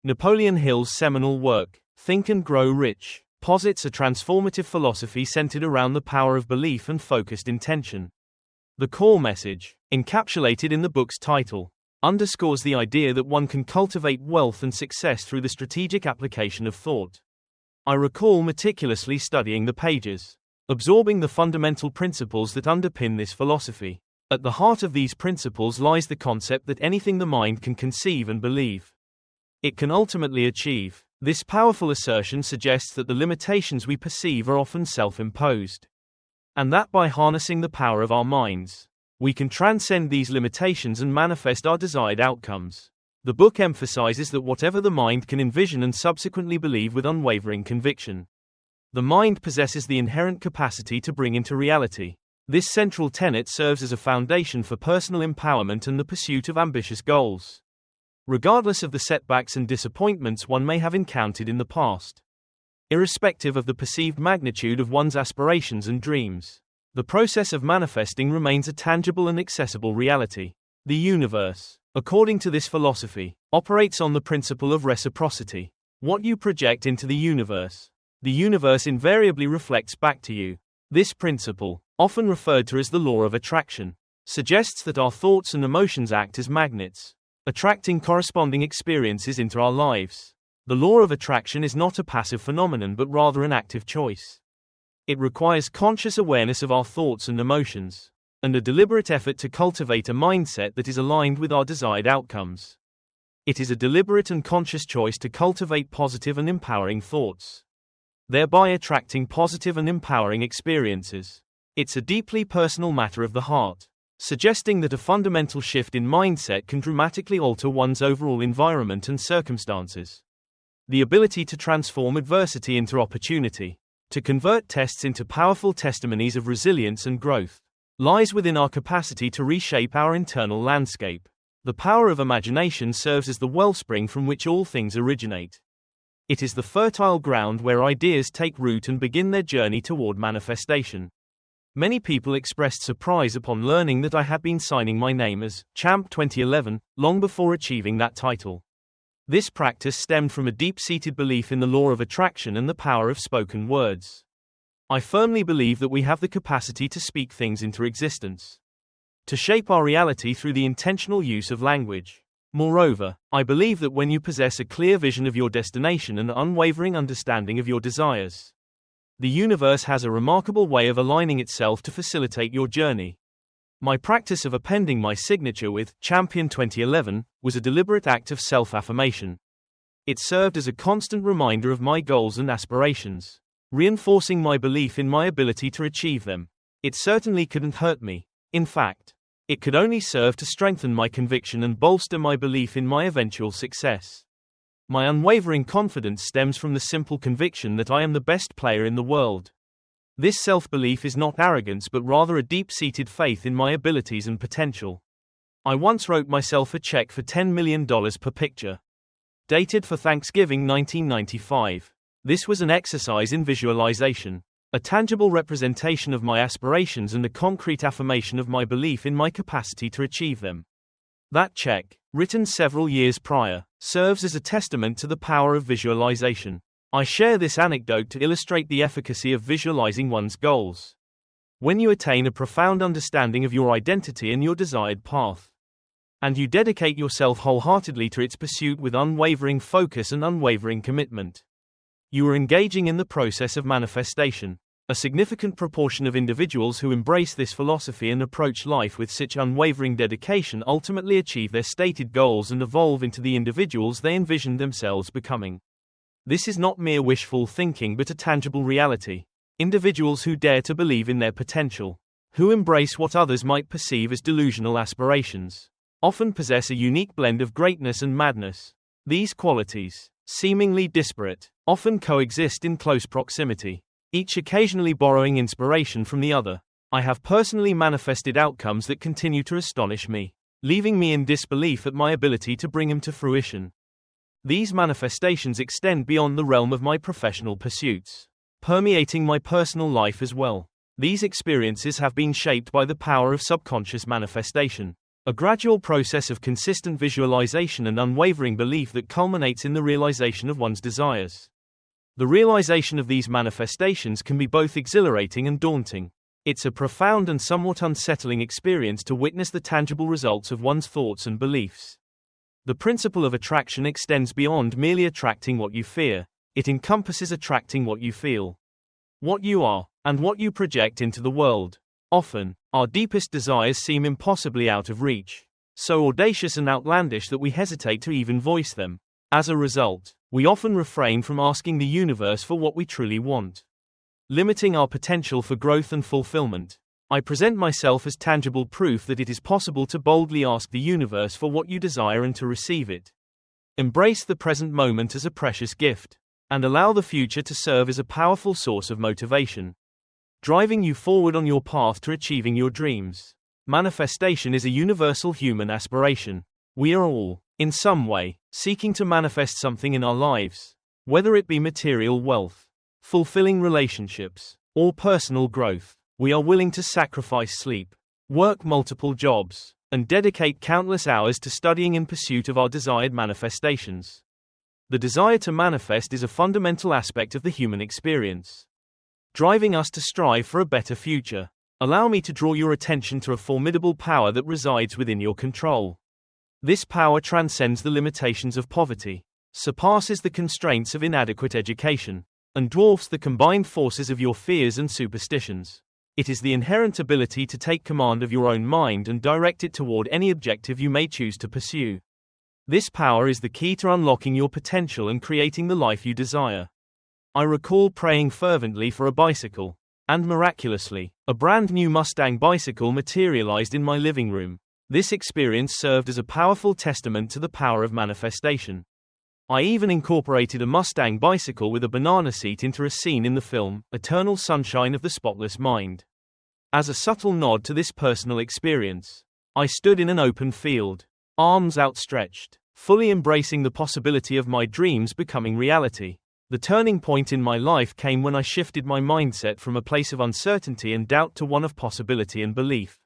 Napoleon Hill's seminal work, Think and Grow Rich, posits a transformative philosophy centered around the power of belief and focused intention. The core message, encapsulated in the book's title, underscores the idea that one can cultivate wealth and success through the strategic application of thought. I recall meticulously studying the pages, absorbing the fundamental principles that underpin this philosophy. At the heart of these principles lies the concept that anything the mind can conceive and believe, it can ultimately achieve. This powerful assertion suggests that the limitations we perceive are often self-imposed, and that by harnessing the power of our minds, we can transcend these limitations and manifest our desired outcomes. The book emphasizes that whatever the mind can envision and subsequently believe with unwavering conviction, the mind possesses the inherent capacity to bring into reality. This central tenet serves as a foundation for personal empowerment and the pursuit of ambitious goals, regardless of the setbacks and disappointments one may have encountered in the past. Irrespective of the perceived magnitude of one's aspirations and dreams, the process of manifesting remains a tangible and accessible reality. The universe, according to this philosophy, operates on the principle of reciprocity. What you project into the universe invariably reflects back to you. This principle, often referred to as the law of attraction, suggests that our thoughts and emotions act as magnets, attracting corresponding experiences into our lives. The law of attraction is not a passive phenomenon but rather an active choice. It requires conscious awareness of our thoughts and emotions, and a deliberate effort to cultivate a mindset that is aligned with our desired outcomes. It is a deliberate and conscious choice to cultivate positive and empowering thoughts, thereby attracting positive and empowering experiences. It's a deeply personal matter of the heart, suggesting that a fundamental shift in mindset can dramatically alter one's overall environment and circumstances. The ability to transform adversity into opportunity, to convert tests into powerful testimonies of resilience and growth, lies within our capacity to reshape our internal landscape. The power of imagination serves as the wellspring from which all things originate. It is the fertile ground where ideas take root and begin their journey toward manifestation. Many people expressed surprise upon learning that I had been signing my name as Champ 2011 long before achieving that title. This practice stemmed from a deep-seated belief in the law of attraction and the power of spoken words. I firmly believe that we have the capacity to speak things into existence, to shape our reality through the intentional use of language. Moreover, I believe that when you possess a clear vision of your destination and an unwavering understanding of your desires, the universe has a remarkable way of aligning itself to facilitate your journey. My practice of appending my signature with Champion 2011 was a deliberate act of self-affirmation. It served as a constant reminder of my goals and aspirations, reinforcing my belief in my ability to achieve them. It certainly couldn't hurt me. In fact, it could only serve to strengthen my conviction and bolster my belief in my eventual success. My unwavering confidence stems from the simple conviction that I am the best player in the world. This self-belief is not arrogance but rather a deep-seated faith in my abilities and potential. I once wrote myself a check for $10 million per picture, dated for Thanksgiving 1995. This was an exercise in visualization, a tangible representation of my aspirations and a concrete affirmation of my belief in my capacity to achieve them. That check, written several years prior, serves as a testament to the power of visualization. I share this anecdote to illustrate the efficacy of visualizing one's goals. When you attain a profound understanding of your identity and your desired path, and you dedicate yourself wholeheartedly to its pursuit with unwavering focus and unwavering commitment, you are engaging in the process of manifestation. A significant proportion of individuals who embrace this philosophy and approach life with such unwavering dedication ultimately achieve their stated goals and evolve into the individuals they envisioned themselves becoming. This is not mere wishful thinking but a tangible reality. Individuals who dare to believe in their potential, who embrace what others might perceive as delusional aspirations, often possess a unique blend of greatness and madness. These qualities, seemingly disparate, often coexist in close proximity, each occasionally borrowing inspiration from the other. I have personally manifested outcomes that continue to astonish me, leaving me in disbelief at my ability to bring them to fruition. These manifestations extend beyond the realm of my professional pursuits, permeating my personal life as well. These experiences have been shaped by the power of subconscious manifestation. A gradual process of consistent visualization and unwavering belief that culminates in the realization of one's desires. The realization of these manifestations can be both exhilarating and daunting. It's a profound and somewhat unsettling experience to witness the tangible results of one's thoughts and beliefs. The principle of attraction extends beyond merely attracting what you fear. It encompasses attracting what you feel, what you are, and what you project into the world. Often, our deepest desires seem impossibly out of reach, so audacious and outlandish that we hesitate to even voice them. As a result, we often refrain from asking the universe for what we truly want, limiting our potential for growth and fulfillment. I present myself as tangible proof that it is possible to boldly ask the universe for what you desire and to receive it. Embrace the present moment as a precious gift, and allow the future to serve as a powerful source of motivation, driving you forward on your path to achieving your dreams. Manifestation is a universal human aspiration. We are all, in some way, seeking to manifest something in our lives, whether it be material wealth, fulfilling relationships, or personal growth. We are willing to sacrifice sleep, work multiple jobs, and dedicate countless hours to studying in pursuit of our desired manifestations. The desire to manifest is a fundamental aspect of the human experience, driving us to strive for a better future. Allow me to draw your attention to a formidable power that resides within your control. This power transcends the limitations of poverty, surpasses the constraints of inadequate education, and dwarfs the combined forces of your fears and superstitions. It is the inherent ability to take command of your own mind and direct it toward any objective you may choose to pursue. This power is the key to unlocking your potential and creating the life you desire. I recall praying fervently for a bicycle, and miraculously, a brand new Mustang bicycle materialized in my living room. This experience served as a powerful testament to the power of manifestation. I even incorporated a Mustang bicycle with a banana seat into a scene in the film, Eternal Sunshine of the Spotless Mind. As a subtle nod to this personal experience, I stood in an open field, arms outstretched, fully embracing the possibility of my dreams becoming reality. The turning point in my life came when I shifted my mindset from a place of uncertainty and doubt to one of possibility and belief.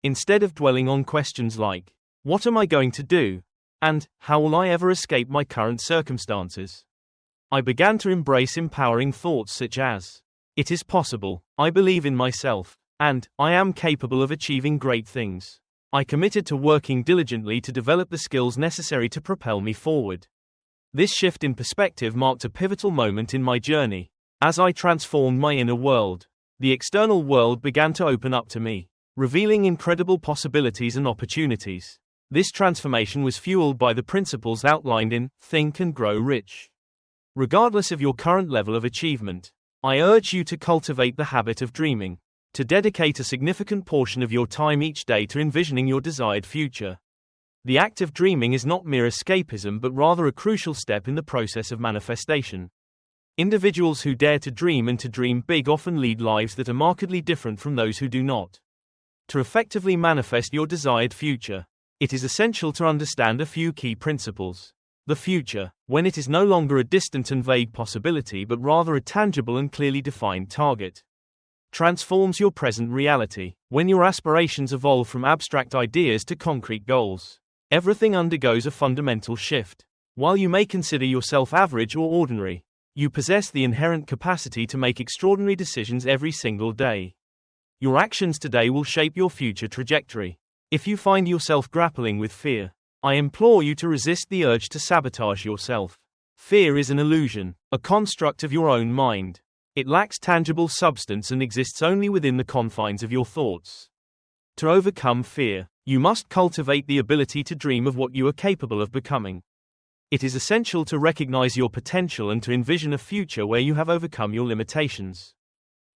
Instead of dwelling on questions like, "What am I going to do?" and "How will I ever escape my current circumstances?" I began to embrace empowering thoughts such as, "It is possible, I believe in myself," and "I am capable of achieving great things." I committed to working diligently to develop the skills necessary to propel me forward. This shift in perspective marked a pivotal moment in my journey. As I transformed my inner world, the external world began to open up to me, revealing incredible possibilities and opportunities. This transformation was fueled by the principles outlined in Think and Grow Rich. Regardless of your current level of achievement, I urge you to cultivate the habit of dreaming, to dedicate a significant portion of your time each day to envisioning your desired future. The act of dreaming is not mere escapism but rather a crucial step in the process of manifestation. Individuals who dare to dream and to dream big often lead lives that are markedly different from those who do not. To effectively manifest your desired future, it is essential to understand a few key principles. The future, when it is no longer a distant and vague possibility but rather a tangible and clearly defined target, transforms your present reality. When your aspirations evolve from abstract ideas to concrete goals, everything undergoes a fundamental shift. While you may consider yourself average or ordinary, you possess the inherent capacity to make extraordinary decisions every single day. Your actions today will shape your future trajectory. If you find yourself grappling with fear, I implore you to resist the urge to sabotage yourself. Fear is an illusion, a construct of your own mind. It lacks tangible substance and exists only within the confines of your thoughts. To overcome fear, you must cultivate the ability to dream of what you are capable of becoming. It is essential to recognize your potential and to envision a future where you have overcome your limitations.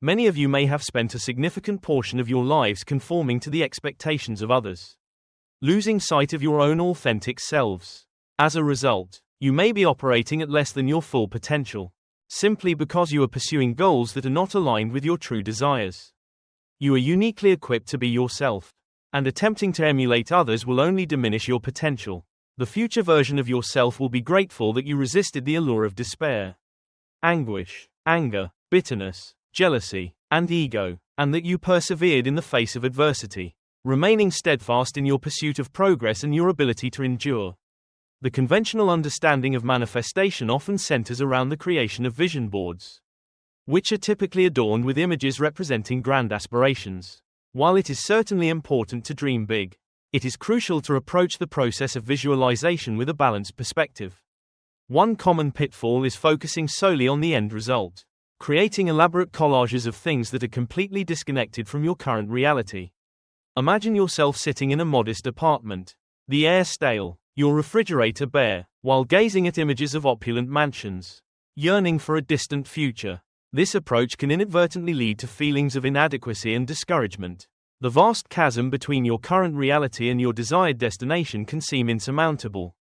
Many of you may have spent a significant portion of your lives conforming to the expectations of others, losing sight of your own authentic selves. As a result, you may be operating at less than your full potential, simply because you are pursuing goals that are not aligned with your true desires. You are uniquely equipped to be yourself, and attempting to emulate others will only diminish your potential. The future version of yourself will be grateful that you resisted the allure of despair, anguish, anger, bitterness, jealousy, and ego, and that you persevered in the face of adversity. remaining steadfast in your pursuit of progress and your ability to endure. The conventional understanding of manifestation often centers around the creation of vision boards, which are typically adorned with images representing grand aspirations. While it is certainly important to dream big, it is crucial to approach the process of visualization with a balanced perspective. One common pitfall is focusing solely on the end result, creating elaborate collages of things that are completely disconnected from your current reality. Imagine yourself sitting in a modest apartment, the air stale, your refrigerator bare, while gazing at images of opulent mansions, yearning for a distant future. This approach can inadvertently lead to feelings of inadequacy and discouragement. The vast chasm between your current reality and your desired destination can seem insurmountable,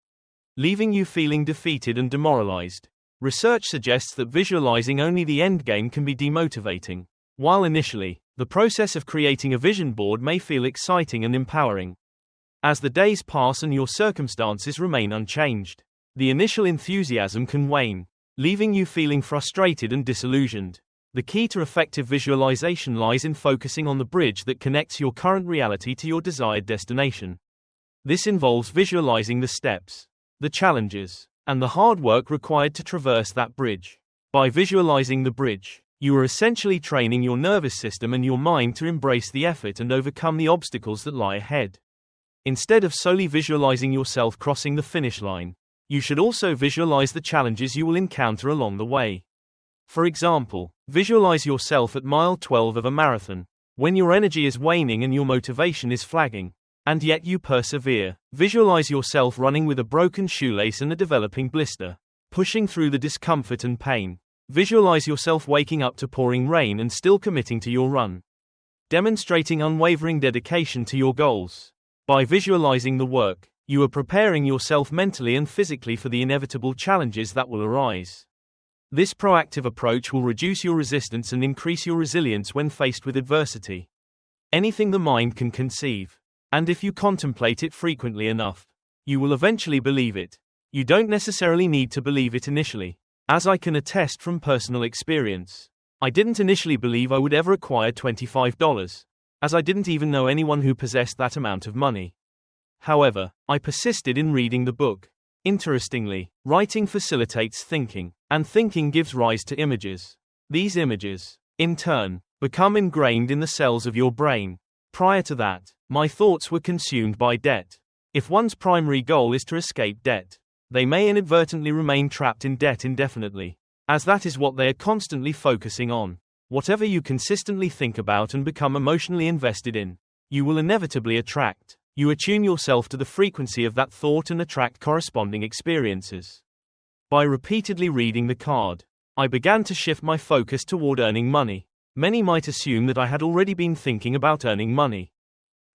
leaving you feeling defeated and demoralized. Research suggests that visualizing only the end game can be demotivating. While initially, the process of creating a vision board may feel exciting and empowering, as the days pass and your circumstances remain unchanged, the initial enthusiasm can wane, leaving you feeling frustrated and disillusioned. The key to effective visualization lies in focusing on the bridge that connects your current reality to your desired destination. This involves visualizing the steps, the challenges, and the hard work required to traverse that bridge. By visualizing the bridge, you are essentially training your nervous system and your mind to embrace the effort and overcome the obstacles that lie ahead. Instead of solely visualizing yourself crossing the finish line, you should also visualize the challenges you will encounter along the way. For example, visualize yourself at mile 12 of a marathon, when your energy is waning and your motivation is flagging, and yet you persevere. Visualize yourself running with a broken shoelace and a developing blister, pushing through the discomfort and pain. Visualize yourself waking up to pouring rain and still committing to your run, demonstrating unwavering dedication to your goals. By visualizing the work, you are preparing yourself mentally and physically for the inevitable challenges that will arise. This proactive approach will reduce your resistance and increase your resilience when faced with adversity. Anything the mind can conceive, and if you contemplate it frequently enough, you will eventually believe it. You don't necessarily need to believe it initially, as I can attest from personal experience. I didn't initially believe I would ever acquire $25, as I didn't even know anyone who possessed that amount of money. However, I persisted in reading the book. Interestingly, writing facilitates thinking, and thinking gives rise to images. These images, in turn, become ingrained in the cells of your brain. Prior to that, my thoughts were consumed by debt. If one's primary goal is to escape debt, they may inadvertently remain trapped in debt indefinitely, as that is what they are constantly focusing on. Whatever you consistently think about and become emotionally invested in, you will inevitably attract. You attune yourself to the frequency of that thought and attract corresponding experiences. By repeatedly reading the card, I began to shift my focus toward earning money. Many might assume that I had already been thinking about earning money,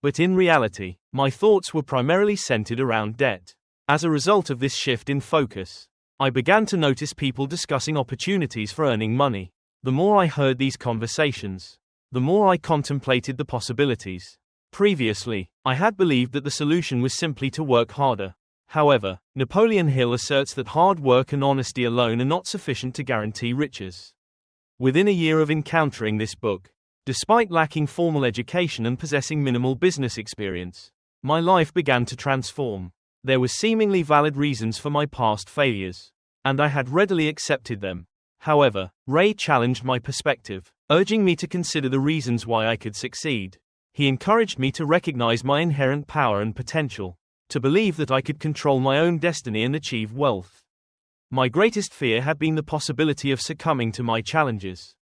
but in reality, my thoughts were primarily centered around debt. As a result of this shift in focus, I began to notice people discussing opportunities for earning money. The more I heard these conversations, the more I contemplated the possibilities. Previously, I had believed that the solution was simply to work harder. However, Napoleon Hill asserts that hard work and honesty alone are not sufficient to guarantee riches. Within a year of encountering this book, despite lacking formal education and possessing minimal business experience, my life began to transform. There were seemingly valid reasons for my past failures, and I had readily accepted them. However, Ray challenged my perspective, urging me to consider the reasons why I could succeed. He encouraged me to recognize my inherent power and potential, to believe that I could control my own destiny and achieve wealth. My greatest fear had been the possibility of succumbing to my challenges.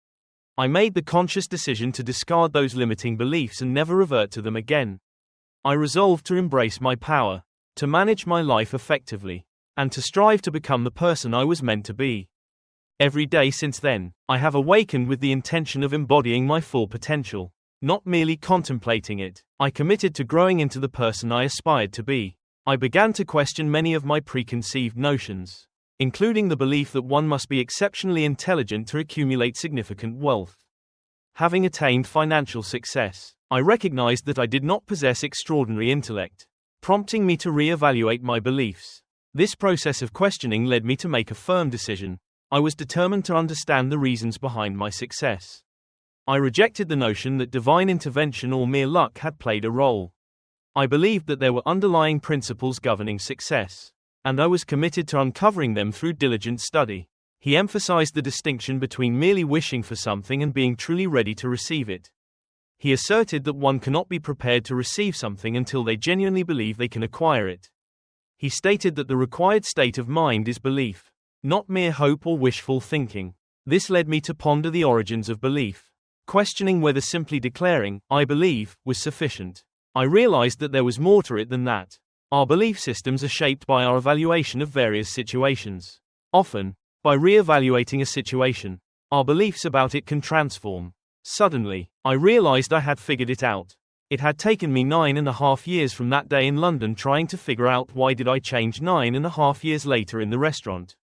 I made the conscious decision to discard those limiting beliefs and never revert to them again. I resolved to embrace my power, to manage my life effectively, and to strive to become the person I was meant to be. Every day since then, I have awakened with the intention of embodying my full potential. Not merely contemplating it, I committed to growing into the person I aspired to be. I began to question many of my preconceived notions, including the belief that one must be exceptionally intelligent to accumulate significant wealth. Having attained financial success, I recognized that I did not possess extraordinary intellect, prompting me to re-evaluate my beliefs. This process of questioning led me to make a firm decision. I was determined to understand the reasons behind my success. I rejected the notion that divine intervention or mere luck had played a role. I believed that there were underlying principles governing success, and I was committed to uncovering them through diligent study. He emphasized the distinction between merely wishing for something and being truly ready to receive it. He asserted that one cannot be prepared to receive something until they genuinely believe they can acquire it. He stated that the required state of mind is belief, not mere hope or wishful thinking. This led me to ponder the origins of belief, questioning whether simply declaring, "I believe," was sufficient. I realized that there was more to it than that. Our belief systems are shaped by our evaluation of various situations. Often, by re-evaluating a situation, our beliefs about it can transform. Suddenly, I realized I had figured it out. It had taken me 9.5 years from that day in London trying to figure out why did I change 9.5 years later in the restaurant.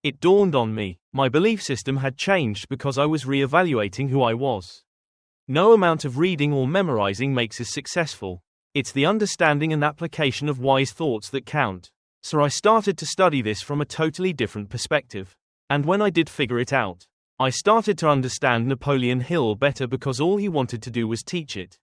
It dawned on me, my belief system had changed because I was re-evaluating who I was. No amount of reading or memorizing makes us successful. It's the understanding and application of wise thoughts that count. So I started to study this from a totally different perspective. And when I did figure it out, I started to understand Napoleon Hill better because all he wanted to do was teach it.